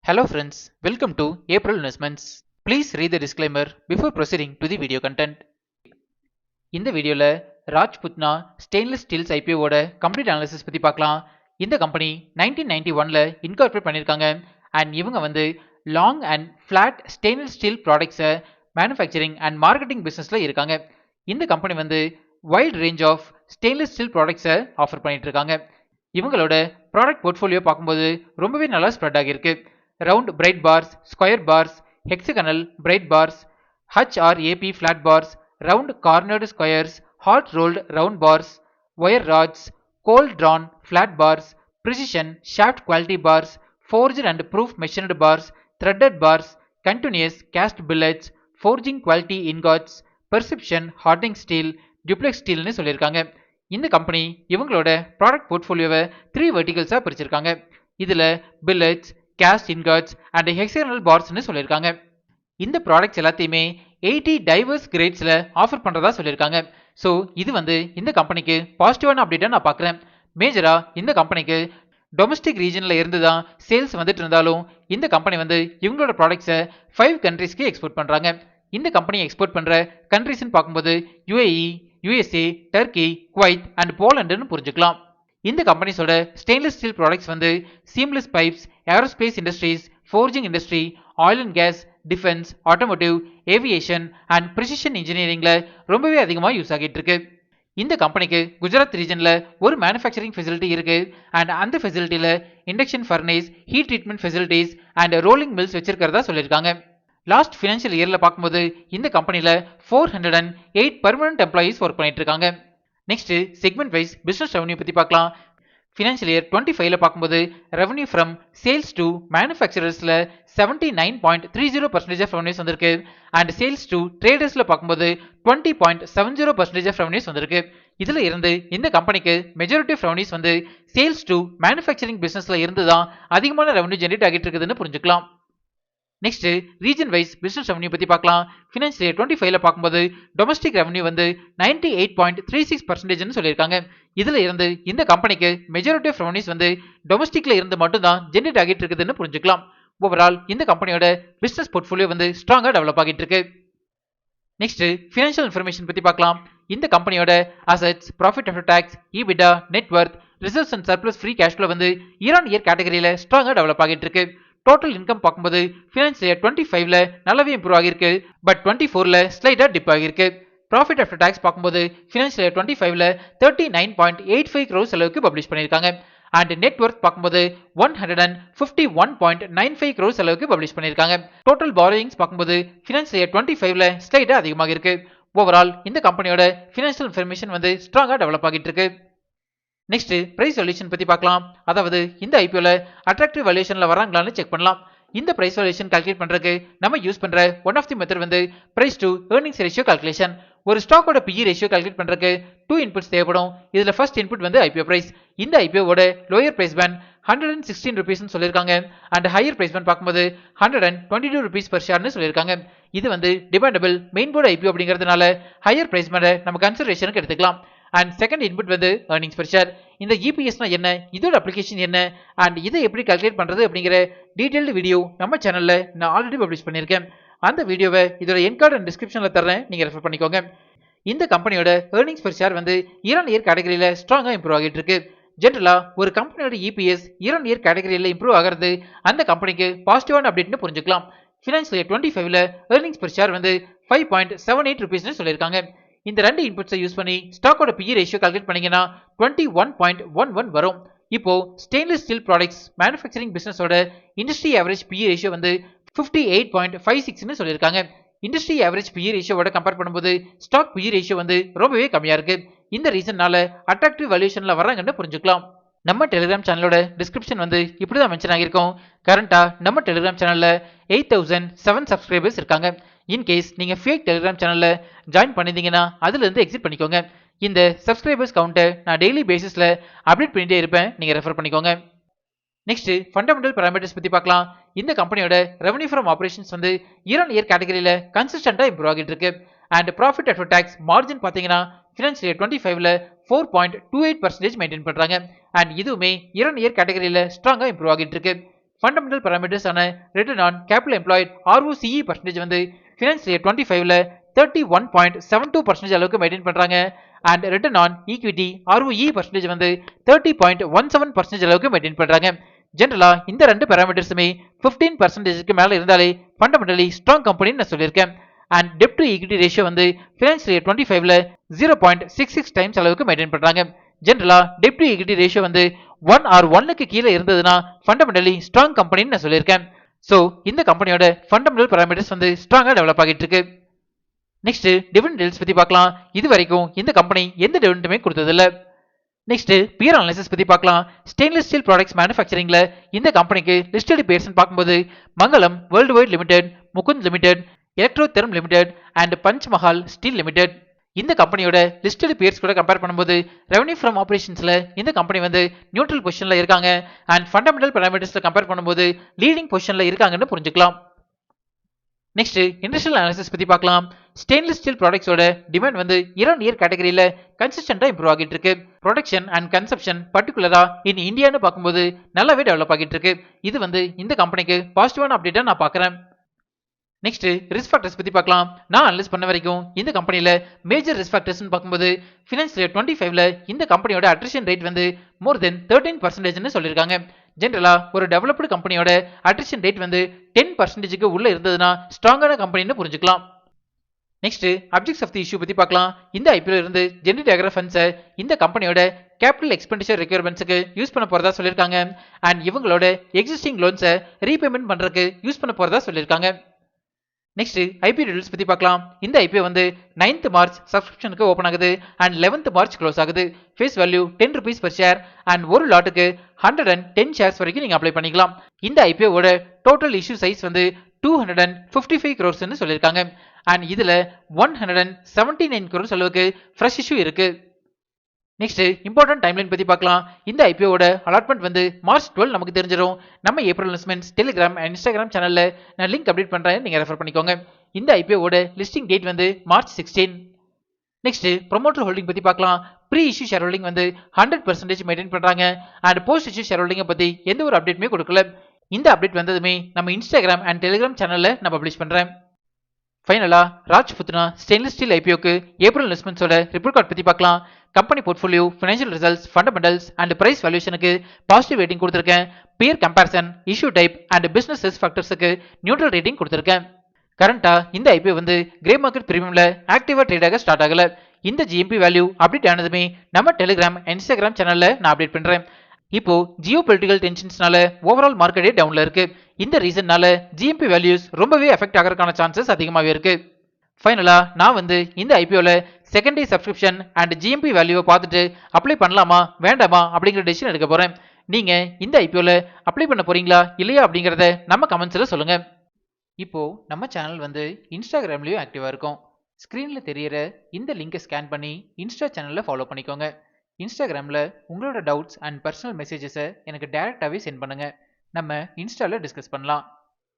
Hello friends, welcome to April Investments. Please read the disclaimer before proceeding to the video content. இந்த வீடியோல Rajputana stainless steels ஐபிஓட complete analysis பத்தி பார்க்கலாம். இந்த company 1991ல இன்கார்பரேட் பண்ணிருக்காங்க அண்ட் இவங்க வந்து long and flat stainless steel ப்ராடக்ட்ஸை மேனுஃபேக்சரிங் அண்ட் மார்க்கெட்டிங் பிசினஸ்ல இருக்காங்க. இந்த கம்பெனி வந்து wide range of stainless steel ப்ராடக்ட்ஸை ஆஃபர் பண்ணிட்டு இருக்காங்க. இவங்களோட ப்ராடக்ட் போர்ட்ஃபோலியோ பார்க்கும்போது ரொம்பவே நல்லா ஸ்ப்ரெட் ஆகியிருக்கு. Round bright bars, square bars, hexagonal bright bars, HRAP flat bars, round cornered squares, hot rolled round bars, wire rods, cold drawn flat bars, precision shaft quality bars, forged and proof machined bars, threaded bars, continuous cast billets, forging quality ingots, perception hardening steel, duplex steelனு சொல்லியிருக்காங்க. இந்த company இவங்களோட product போர்ட்ஃபோலியோவை 3 வெர்டிகல்ஸா பிரிச்சிருக்காங்க. இதுல பில்லட்ஸ், cast ingots and hexagonal barsனு சொல்லியிருக்காங்க. இந்த products எல்லாத்தையுமே 80 divorce கிரேட்ஸ்ல offer பண்றதா சொல்லியிருக்காங்க. ஸோ இது வந்து இந்த கம்பெனிக்கு பாசிட்டிவான அப்டேட்டா நான் பார்க்குறேன். மேஜரா இந்த கம்பெனிக்கு டொமஸ்டிக் ரீஜன்ல இருந்து தான் சேல்ஸ் வந்துட்டு இருந்தாலும் இந்த கம்பெனி வந்து இவங்களோட ப்ராடக்ட்ஸை 5 கண்ட்ரீஸ்க்கு எக்ஸ்போர்ட் பண்றாங்க. இந்த கம்பெனி எக்ஸ்போர்ட் பண்ற கண்ட்ரீஸ்ன்னு பார்க்கும்போது UAE, USA, Turkey, Kuwait and போலண்டுன்னு புரிஞ்சுக்கலாம். இந்த கம்பெனிஸோட ஸ்டெயின்லெஸ் ஸ்டீல் ப்ராடக்ட்ஸ் வந்து seamless pipes, aerospace industries, forging industry, oil and gas, defence, automotive, aviation and precision இன்ஜினியரிங்ல ரொம்பவே அதிகமாக யூஸ் ஆகிட்டு இருக்கு. இந்த கம்பெனிக்கு குஜராத் ரீஜன்ல ஒரு மேனுஃபேக்சரிங் ஃபெசிலிட்டி இருக்கு அண்ட் அந்த ஃபெசிலிட்டியில induction furnace, heat treatment facilities and rolling mills வச்சிருக்கிறதா சொல்லியிருக்காங்க. லாஸ்ட் ஃபினான்ஷியல் இயர்ல பார்க்கும்போது இந்த கம்பெனில 408 பெர்மனன்ட் எம்ப்ளாயீஸ் ஒர்க் பண்ணிட்டு இருக்காங்க. Next segment wise business revenue பத்தி பார்க்கலாம். ஃபினான்ஷியல் இயர் 25ல பார்க்கும்போது ரெவன்யூ ஃப்ரம் சேல்ஸ் டு மேனுஃபேக்சரர்ஸ்ல 79.30% ஆஃப் ரெவன்யூஸ் வந்திருக்கு அண்ட் சேல்ஸ் டு ட்ரேடர்ஸ்ல பார்க்கும்போது 20.70% ஆஃப் ரெவன்யூஸ் வந்திருக்கு. இதுல இருந்து இந்த கம்பெனிக்கு மெஜாரிட்டி ஆஃப் ரெவன்யூஸ் வந்து சேல்ஸ் டு மேனுஃபேக்சரிங் பிசினஸ்ல இருந்து தான் அதிகமான ரெவன்யூ ஜெனரேட் ஆகிட்டு இருக்குதுன்னு புரிஞ்சுக்கலாம். Next region wise business revenue பத்தி பார்க்கலாம். ஃபினான்ஷியல் இயர் 25ல பார்க்கும்போது டொமஸ்டிக் ரெவன்யூ வந்து 98.36% சொல்லியிருக்காங்க. இதுல இருந்து இந்த கம்பெனிக்கு மெஜாரிட்டி ஆஃப் ரெவன்யூஸ் வந்து டொமஸ்டிக்ல இருந்து மட்டும் தான் ஜெனரேட் ஆகிட்டு இருக்குதுன்னு புரிஞ்சுக்கலாம். ஓவரால் இந்த கம்பெனியோட பிசினஸ் போர்ட்ஃபோலியோ வந்து ஸ்ட்ராங்கா டெவலப் ஆகிட்டு இருக்கு. நெக்ஸ்ட் ஃபினான்ஷியல் இன்ஃபர்மேஷன் பத்தி பார்க்கலாம். இந்த கம்பெனியோட assets, profit after tax, EBITDA, net worth, reserves and surplus free cash flow வந்து இயர் ஆன் இயர் கேட்டகரியில ஸ்ட்ராங்கா டெவலப் ஆகிட்டு இருக்கு. டோட்டல் இன்கம் பார்க்கும்போது ஃபினான்ஷியல் இயர் 25ல நல்லாவே இம்ப்ரூவ் ஆகிருக்கு, பட் 24ல ஸ்லைட்டா டிப் ஆகிருக்கு. ப்ராஃபிட் ஆஃப்டர் டாக்ஸ் பார்க்கும்போது ஃபினான்ஷியல் இயர் 25ல 39.85 crores அளவுக்கு பப்ளிஷ் பண்ணியிருக்காங்க அண்ட் நெட் வர்த் பார்க்கும்போது 151.95 crores அளவுக்கு பப்ளிஷ் பண்ணியிருக்காங்க. டோட்டல் பாரோயிங்ஸ் பார்க்கும்போது ஃபினான்ஷியல் இயர் 25ல ஸ்லைட்டா அதிகமாக இருக்கு. ஓவரால் இந்த கம்பெனியோட ஃபினான்ஷியல் இன்ஃபர்மேஷன் வந்து ஸ்ட்ராங்கா டெவலப் ஆகிட்டு இருக்கு. நெக்ஸ்ட் பிரைஸ் வேல்யூஷன் பத்தி பார்க்கலாம். அதாவது இந்த ஐபிஓல அட்ராக்டிவ் வேல்யூஷன்ல வராங்களான்னு செக் பண்ணலாம். இந்த பிரைஸ் வேல்யூஷன் கால்குலேட் பண்றதுக்கு நம்ம யூஸ் பண்ற ஒன் ஆஃப் தி மெத்தட் வந்து price to earnings ratio calculation. ஒரு ஸ்டாக்கோட PE ரேஷியோ கால்குலேட் பண்றதுக்கு 2 இன்புட்ஸ் தேவைப்படும். இதுல ஃபர்ஸ்ட் இன்புட் வந்து ஐபிஓ பிரைஸ். இந்த ஐபிஓவோட லோயர் பிரைஸ் பேண்ட் 116 ரூபீஸ்னு சொல்லியிருக்காங்க அண்ட் ஹையர் பிரைஸ் பேண்ட் பார்க்கும்போது 122 ரூபீஸ் பர் ஷேர்னு சொல்லியிருக்காங்க. இது வந்து டிபெண்டபிள் மெயின் போர்டு ஐபிஓ அப்படிங்கிறதுனால ஹையர் பிரைஸ் பேண்டை நம்ம கன்சிடரேஷனுக்கு எடுத்துக்கலாம். அண்ட் செகண்ட் இன்புட் வந்து ஏர்னிங்ஸ் per share. இந்த EPSனா என்ன, இதோட அப்ளிகேஷன் என்ன அண்ட் இதை எப்படி கால்குலேட் பண்றது அப்படிங்கிற டீடைல்டு வீடியோ நம்ம சேனல்ல நான் ஆல்ரெடி பப்ளிஷ் பண்ணியிருக்கேன். அந்த வீடியோவை இதோட என் கார்டு அண்ட் டிஸ்கிரிப்ஷன்ல தரேன், நீங்க ரெஃபர் பண்ணிக்கோங்க. இந்த கம்பெனியோட ஏர்னிங்ஸ் per share வந்து இயர் ஆன் இயர் கேட்டகரியில ஸ்ட்ராங்கா இம்ப்ரூவ் ஆகிட்டு இருக்கு. ஜென்ரலா ஒரு கம்பெனியோட EPS இயர் ஆன் இயர் கேட்டகரியில இம்ப்ரூவ் ஆகிறது அந்த கம்பெனிக்கு பாசிட்டிவான அப்டேட்னு புரிஞ்சுக்கலாம். ஃபினான்ஷியல் இயர் 25ல ஏர்னிங்ஸ் per share வந்து 5.78 ரூபீஸ்னு சொல்லியிருக்காங்க. இந்த ரெண்டு இன்புட்ஸை யூஸ் பண்ணி ஸ்டாக்கோட PE ரேஷியோ கால்குலேட் பண்ணீங்கன்னா 21.11 வரும். இப்போ ஸ்டெயின்லெஸ் ஸ்டீல் ப்ராடக்ட்ஸ் மேனுஃபேக்சரிங் பிசினஸோட இண்டஸ்ட்ரி ஆவரேஜ் PE ரேஷியோ வந்து 58.56ன்னு சொல்லியிருக்காங்க. இண்டஸ்ட்ரி ஆவரேஜ் PE ரேஷியோவோட கம்பேர் பண்ணும்போது ஸ்டாக் PE ரேஷியோ வந்து ரொம்பவே கம்மியா இருக்கு. இந்த ரீசன்னால அட்ராக்டிவ் வேல்யூஷன்ல வராங்கன்னு புரிஞ்சுக்கலாம். நம்ம டெலிகிராம் சேனலோட டிஸ்கிரிப்ஷன் வந்து இப்படிதான் மென்ஷன் ஆகியிருக்கும். கரண்டா நம்ம டெலிகிராம் சேனல்ல 8007 சப்ஸ்கிரைபர்ஸ் இருக்காங்க. இன்கேஸ் நீங்க ஃபேக் டெலிகிராம் சேனல்ல ஜாயின் பண்ணிருந்தீங்கன்னா அதுல இருந்து எக்ஸிட் பண்ணிக்கோங்க. இந்த சப்ஸ்கிரைபர்ஸ் கவுண்டை நான் டெய்லி பேசிஸ்ல அப்டேட் பண்ணிட்டே இருப்பேன், நீங்க ரெஃபர் பண்ணிக்கோங்க. நெக்ஸ்ட் ஃபண்டமெண்டல் பாராமீட்டர்ஸ் பத்தி பார்க்கலாம். இந்த கம்பெனியோட ரெவன்யூ ஃப்ரம் ஆபரேஷன்ஸ் வந்து இயர் ஆன் இயர் கேட்டகரியில கன்சிஸ்டன்டா இம்ப்ரூவ் ஆகிட்டு இருக்கு and profit after tax margin பாத்தீங்கன்னா ஃபினான்ஷியல் இயர் 25ல 4.28% மெயின்டைன் பண்றாங்க அண்ட் இதுவுமே இயர் ஆன் இயர் கேட்டகரியில ஸ்ட்ராங்கா இம்ப்ரூவ் ஆகிட்டு இருக்கு. ஃபண்டமெண்டல் பாராமீட்டர்ஸ் ஆன return on capital employed ROCE percentage வந்து ஃபினான்ஸ் இயர் 25ல 31.72% அளவுக்கு மெயின்டைன் பண்றாங்க. And return on equity ROE percentage வந்து 30.17% அளவுக்கு மெயின்டைன் பண்றாங்க. ஜெனரலா இந்த ரெண்டு பாராமீட்டர்ஸுமே 15%க்கு மேல இருந்தாலே ஃபண்டமெண்டலி ஸ்ட்ராங் கம்பெனின்னு நான் சொல்லியிருக்கேன். And dept to equity ratio வந்து ஃபினான்ஸ் இயர் 25ல 0.66 டைம்ஸ் அளவுக்கு மெயின்டைன் பண்றாங்க. ஜெனரலா டெப்ட் டு ஈக்விட்டி ரேஷியோ வந்து 1 or 1க்கு கீழே இருந்ததுன்னா ஃபண்டமெண்டலி ஸ்ட்ராங் கம்பெனின்னு நான் சொல்லியிருக்கேன். ஸோ இந்த கம்பெனியோட ஃபண்டமெண்டல் பாராமீட்டர்ஸ் வந்து ஸ்ட்ராங்கா டெவலப் ஆகிட்டு இருக்கு. நெக்ஸ்ட் டிவிடெண்ட் டீல்ஸ் பத்தி பார்க்கலாம். இது வரைக்கும் இந்த கம்பெனி எந்த டிவிடெண்டுமே கொடுத்ததில்ல. நெக்ஸ்ட் பியர் அனாலிசிஸ் பத்தி பார்க்கலாம். ஸ்டெயின்லெஸ் ஸ்டீல் ப்ராடக்ட்ஸ் மேனுஃபேக்சரிங்ல இந்த கம்பெனிக்கு லிஸ்டட் பேர்ஸ் பார்க்கும்போது Mangalam world wide limited, Mukand limited, Electrotherm limited and Panchmahal steel limited. இந்த கம்பெனியோட லிஸ்டட் பேர்ஸ் கூட கம்பேர் பண்ணும்போது ரெவன்யூ ஃப்ரம் ஆபரேஷன்ஸ்ல இந்த கம்பெனி வந்து நியூட்ரல் பொசிஷன்ல இருக்காங்க. அண்ட் ஃபண்டமெண்டல் பாராமீட்டர்ஸ்ல கம்பேர் பண்ணும்போது லீடிங் பொசிஷன்ல இருக்காங்கன்னு புரிஞ்சுக்கலாம். நெக்ஸ்ட் இண்டஸ்ட்ரியல் அனாலிசிஸ் பத்தி பார்க்கலாம். ஸ்டெயின்லெஸ் ஸ்டீல் ப்ராடக்ட்ஸோட டிமாண்ட் வந்து இயர் கேட்டகரியில கன்சிஸ்டன்டா இம்ப்ரூவ் ஆகிட்டு இருக்கு. ப்ரொடக்ஷன் அண்ட் கன்சப்ஷன் பர்டிகுலரா இன் இந்தியான்னு பார்க்கும்போது நல்லாவே டெவலப் ஆகிட்டு இருக்கு. இது வந்து இந்த கம்பெனிக்கு பாசிட்டிவான அப்டேட்டா நான் பார்க்கறேன். நெக்ஸ்ட் ரிஸ்க் ஃபேக்டர்ஸ் பத்தி பார்க்கலாம். நான் அனலைஸ் பண்ண வரைக்கும் இந்த கம்பெனில மேஜர் ரிஸ்க் ஃபேக்டர்ஸ் பார்க்கும்போது ஃபினான்ஸ் இயர் 25ல இந்த கம்பெனியோட அட்ரிஷன் ரேட் வந்து மோர் தென் 13% சொல்லியிருக்காங்க. ஜெனரலா ஒரு டெவலப்டு கம்பெனியோட அட்ரிஷன் ரேட் வந்து 10%க்கு உள்ள இருந்ததுன்னா ஸ்ட்ராங்கான கம்பெனின்னு புரிஞ்சுக்கலாம். Next objects of the issue பத்தி பார்க்கலாம். இந்த ஐபிஓ இருந்து ஜெனரேட் ஆகிற ஃபண்ட்ஸை இந்த கம்பெனியோட கேபிட்டல் எக்ஸ்பெண்டிச்சர் ரெக்யர்மெண்ட்ஸ்க்கு யூஸ் பண்ண போறதா சொல்லியிருக்காங்க. அண்ட் இவங்களோட எக்ஸிஸ்டிங் லோன்ஸை ரீபேமெண்ட் பண்றதுக்கு யூஸ் பண்ண போறதா சொல்லியிருக்காங்க. நெக்ஸ்ட் ஐபிஓ டீடைல்ஸ் பத்தி பார்க்கலாம். இந்த ஐபிஓ வந்து 9th மார்ச் சப்ஸ்கிரிப்ஷனுக்கு ஓபன் ஆகுது அண்ட் 11th மார்ச் க்ளோஸ் ஆகுது. Face value 10 rupees per share and ஒரு லாட்டுக்கு 110 ஷேர்ஸ் வரைக்கும் நீங்க அப்ளை பண்ணிக்கலாம். இந்த ஐபிஓவோட டோட்டல் இஷ்யூ சைஸ் வந்து 255 crores சொல்லியிருக்காங்க. அண்ட் இதுல 179 crores அளவுக்கு ஃப்ரெஷ் இஷ்யூ இருக்கு. நெக்ஸ்ட் இம்பார்ட்டன்ட் டைம்லைன் பத்தி பார்க்கலாம். இந்த ஐபிஓட அலாட்மெண்ட் வந்து மார்ச் 12 நமக்கு தெரிஞ்சிடும். நம்ம April investments Telegram and Instagram சேனல்ல நான் லிங்க் அப்டேட் பண்றேன், நீங்க ரெஃபர் பண்ணிக்கோங்க. இந்த ஐபிஓட லிஸ்டிங் டேட் வந்து மார்ச் 16. நெக்ஸ்ட் ப்ரொமோட்டர் ஹோல்டிங் பத்தி பார்க்கலாம். ப்ரீ இஷ்யூ ஷேர் ஹோல்டிங் வந்து 100% மெயின்டைன் பண்றாங்க. அண்ட் போஸ்ட் இஷ்யூ ஷேர் ஹோல்டிங்கை பத்தி எந்த ஒரு அப்டேட்டுமே கொடுக்கல. இந்த அப்டேட் வந்ததுமே நம்ம இன்ஸ்டாகிராம் அண்ட் டெலிகிராம் சேனல்ல நான் பப்ளிஷ் பண்றேன். ஃபைனலா ராஜ்புத்னா ஸ்டெயின்லெஸ் ஸ்டீல் ஐபிஓக்கு ஏப்ரல் இன்வெஸ்ட்மெண்ட்ஸோட ரிப்போர்ட் கார்டு பத்தி பார்க்கலாம். Company portfolio, financial results, fundamentals and price வேல்யூஷனுக்கு பாசிட்டிவ் ரேட்டிங் கொடுத்திருக்கேன். Peer comparison, issue type and business risk ஃபேக்டர்ஸுக்கு நியூட்ரல் ரேட்டிங் கொடுத்திருக்கேன். கரண்டா இந்த ஐபிஓ வந்து கிரே மார்க்கெட் பிரீமியம்ல ஆக்டிவா ட்ரேட் ஆக ஸ்டார்ட் ஆகல. இந்த ஜிஎம்பி வேல்யூ அப்டேட் ஆனதுமே நம்ம டெலிகிராம் இன்ஸ்டாகிராம் சேனல்ல நான் அப்டேட் பண்றேன். இப்போ ஜியோ பொலிட்டிக்கல் டென்ஷன்ஸ்னால ஓவரால் மார்க்கெட்டே டவுன்ல இருக்கு. இந்த ரீசன்னால ஜிஎம்பி வேல்யூஸ் ரொம்பவே எஃபெக்ட் ஆகிறதுக்கான சான்சஸ் அதிகமாகவே இருக்கு. ஃபைனலா நான் வந்து இந்த ஐபிஓல செகண்டரி சப்ஸ்கிரிப்ஷன் அண்ட் ஜிஎம்பி வேல்யூவை பார்த்துட்டு அப்ளை பண்ணலாமா வேண்டாமா அப்படிங்கிற டெசிஷன் எடுக்க போறேன். நீங்க இந்த ஐபிஓல அப்ளை பண்ண போறீங்களா இல்லையா அப்படிங்கறத நம்ம கமெண்ட்ஸ்ல சொல்லுங்க. இப்போ நம்ம சேனல் வந்து இன்ஸ்டாகிராம்லயும் ஆக்டிவா இருக்கும். ஸ்கிரீன்ல தெரியற இந்த லிங்கை ஸ்கேன் பண்ணி இன்ஸ்டா சேனல்ல ஃபாலோ பண்ணிக்கோங்க. இன்ஸ்டாகிராம்ல உங்களோட டவுட்ஸ் அண்ட் பர்சனல் மெசேஜஸை எனக்கு டைரக்டாவே சென்ட் பண்ணுங்க. நம்ம இன்ஸ்டால டிஸ்கஸ் பண்ணலாம்.